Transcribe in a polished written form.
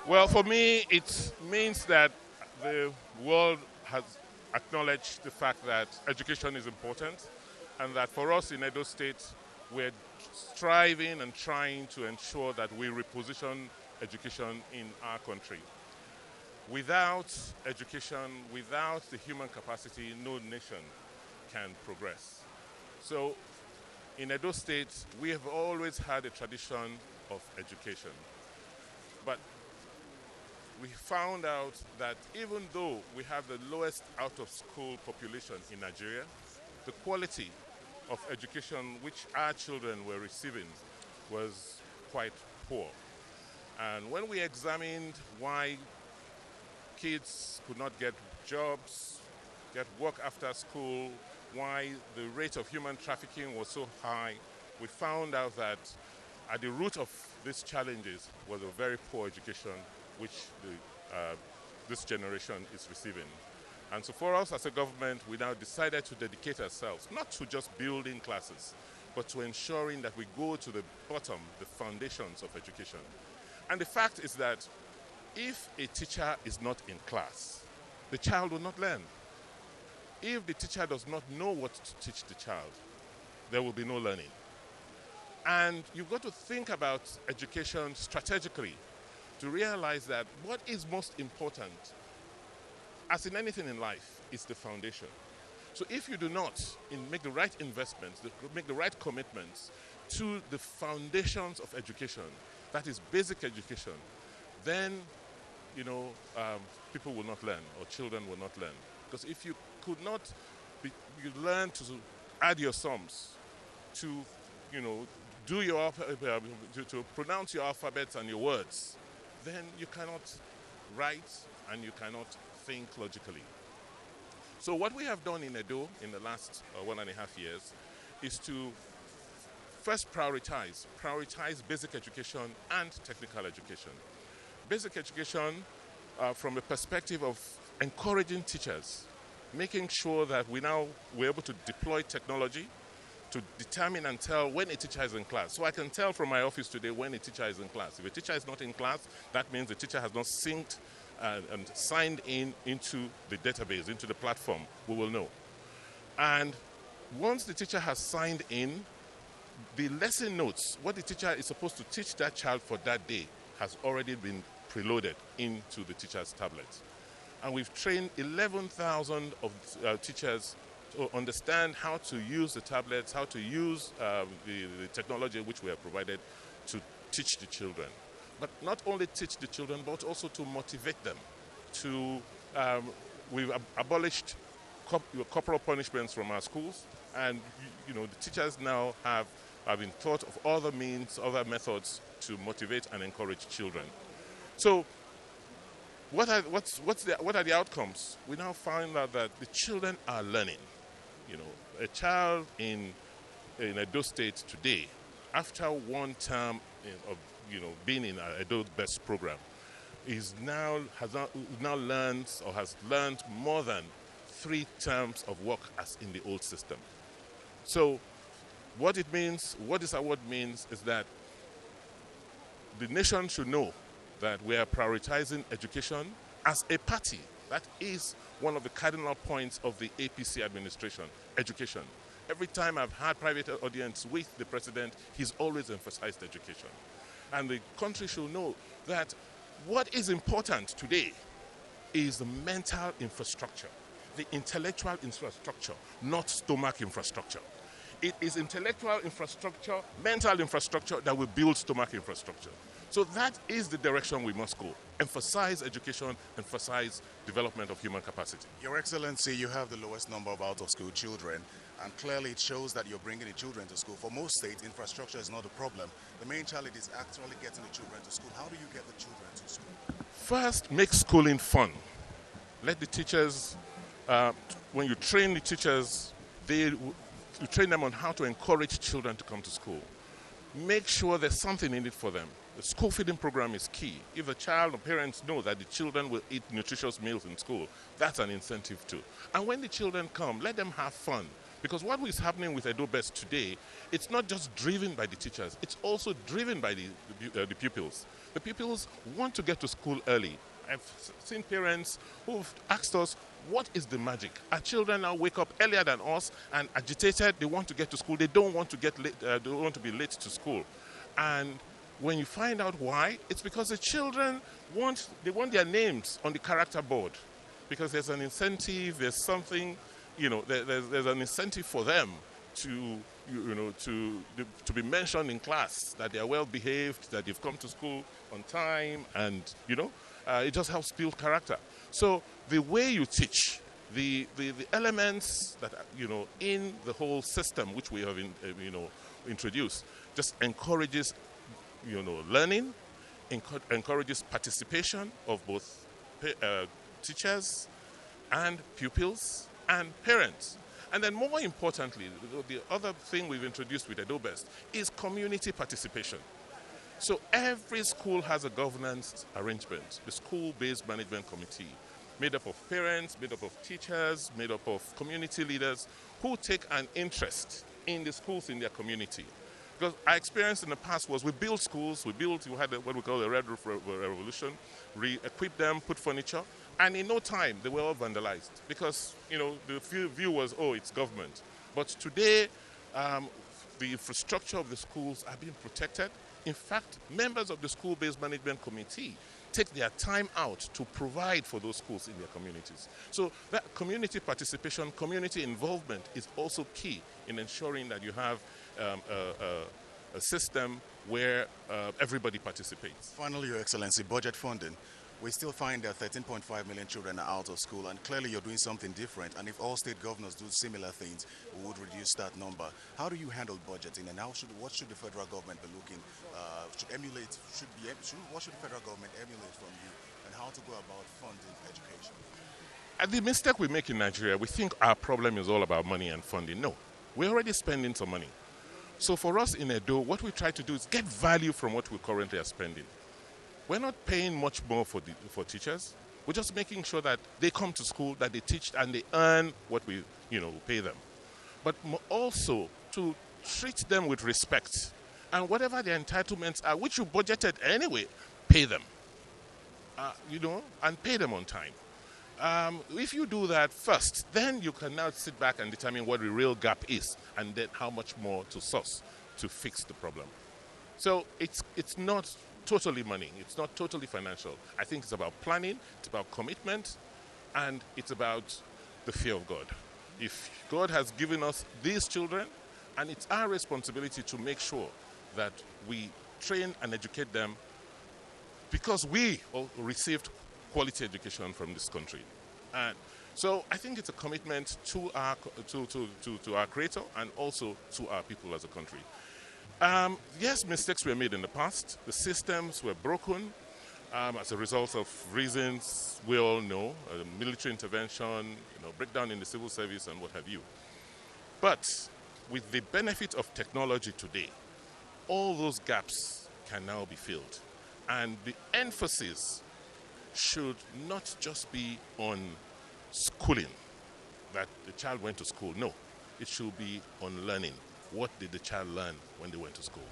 Well, for me, it means that the world has acknowledged the fact that education is important and that for us in Edo State, we're striving and trying to ensure that we reposition education in our country. Without education, without the human capacity, no nation can progress. So in Edo State, we have always had a tradition of education. But we found out that even though we have the lowest out of school population in Nigeria, the quality of education which our children were receiving was quite poor. And when we examined why kids could not get jobs, get work after school, why the rate of human trafficking was so high, we found out that at the root of these challenges was a very poor education which this generation is receiving. And so for us as a government, we now decided to dedicate ourselves not to just building classes, but to ensuring that we go to the bottom, the foundations of education. And the fact is that if a teacher is not in class, the child will not learn. If the teacher does not know what to teach the child, there will be no learning. And you've got to think about education strategically to realize that what is most important, as in anything in life, is the foundation. So if you do not make the right investments, make the right commitments to the foundations of education, that is basic education, then people will not learn or children will not learn. Because if you could not you learn to add your sums, to do your to pronounce your alphabets and your words, then you cannot write and you cannot think logically. So what we have done in Edo in the last 1.5 years is to first prioritize basic education and technical education. Basic education from a perspective of encouraging teachers, making sure that we're able to deploy technology to determine and tell when a teacher is in class. So I can tell from my office today when a teacher is in class. If a teacher is not in class, that means the teacher has not synced and signed into the database, into the platform. We will know. And once the teacher has signed in, the lesson notes, what the teacher is supposed to teach that child for that day, has already been preloaded into the teacher's tablet. And we've trained 11,000 of teachers to understand how to use the tablets, how to use the technology which we have provided to teach the children. But not only teach the children, but also to motivate them. We've abolished corporal punishments from our schools, and the teachers now have been taught of other means, other methods to motivate and encourage children. So what are the outcomes? We now find out that the children are learning. A child in Edo State today, after one term of being in our Edo Best program, has learned more than 3 terms of work as in the old system. So what this award means is that the nation should know that we are prioritizing education as a party. That is one of the cardinal points of the APC administration, education. Every time I've had private audience with the president, he's always emphasized education. And the country should know that what is important today is the mental infrastructure, the intellectual infrastructure, not stomach infrastructure. It is intellectual infrastructure, mental infrastructure that will build stomach infrastructure. So that is the direction we must go. Emphasize education, emphasize development of human capacity. Your Excellency, you have the lowest number of out-of-school children, and clearly it shows that you're bringing the children to school. For most states, infrastructure is not a problem. The main challenge is actually getting the children to school. How do you get the children to school? First, make schooling fun. Let the teachers, when you train the teachers, you train them on how to encourage children to come to school. Make sure there's something in it for them. The school feeding program is key. If the child or parents know that the children will eat nutritious meals in school, that's an incentive too. And when the children come, let them have fun. Because what is happening with Edo Best today, it's not just driven by the teachers, it's also driven by the pupils. The pupils want to get to school early. I've seen parents who've asked us, what is the magic? Our children now wake up earlier than us and agitated, they want to get to school, they don't want to get late, they don't want to be late to school. And when you find out why, it's because the children want their names on the character board, because there's an incentive, there's something, there's an incentive for them to to be mentioned in class, that they are well behaved, that they've come to school on time, and it just helps build character. So the way you teach, the elements that in the whole system which we have introduced, just encourages learning, encourages participation of both teachers and pupils and parents. And then more importantly, the other thing we've introduced with Edo Best is community participation. So every school has a governance arrangement, the school-based management committee, made up of parents, made up of teachers, made up of community leaders who take an interest in the schools in their community. Because our experience in the past was we built schools, we had what we call the Red Roof Revolution, re-equipped them, put furniture, and in no time they were all vandalized because the view was, oh, it's government. But today the infrastructure of the schools are being protected. In fact, members of the school-based management committee take their time out to provide for those schools in their communities. So that community participation, community involvement is also key in ensuring that you have a system where everybody participates. Finally, Your Excellency, budget funding. We still find that 13.5 million children are out of school, and clearly you're doing something different. And if all state governors do similar things, we would reduce that number. How do you handle budgeting, and what should the federal government be looking? What should the federal government emulate from you, and how to go about funding education? At the mistake we make in Nigeria, we think our problem is all about money and funding. No, we're already spending some money. So for us in Edo, what we try to do is get value from what we currently are spending. We're not paying much more for teachers. We're just making sure that they come to school, that they teach, and they earn what we pay them. But also to treat them with respect, and whatever their entitlements are, which you budgeted anyway, pay them. And pay them on time. If you do that first, then you can now sit back and determine what the real gap is, and then how much more to source to fix the problem. So it's not totally money, it's not totally financial. I think it's about planning, it's about commitment, and it's about the fear of God. If God has given us these children, and it's our responsibility to make sure that we train and educate them, because we all received quality education from this country. And so I think it's a commitment to our Creator and also to our people as a country. Yes, mistakes were made in the past. The systems were broken as a result of reasons we all know, military intervention, breakdown in the civil service and what have you. But with the benefit of technology today, all those gaps can now be filled. And the emphasis should not just be on schooling, that the child went to school. No, it should be on learning. What did the child learn when they went to school?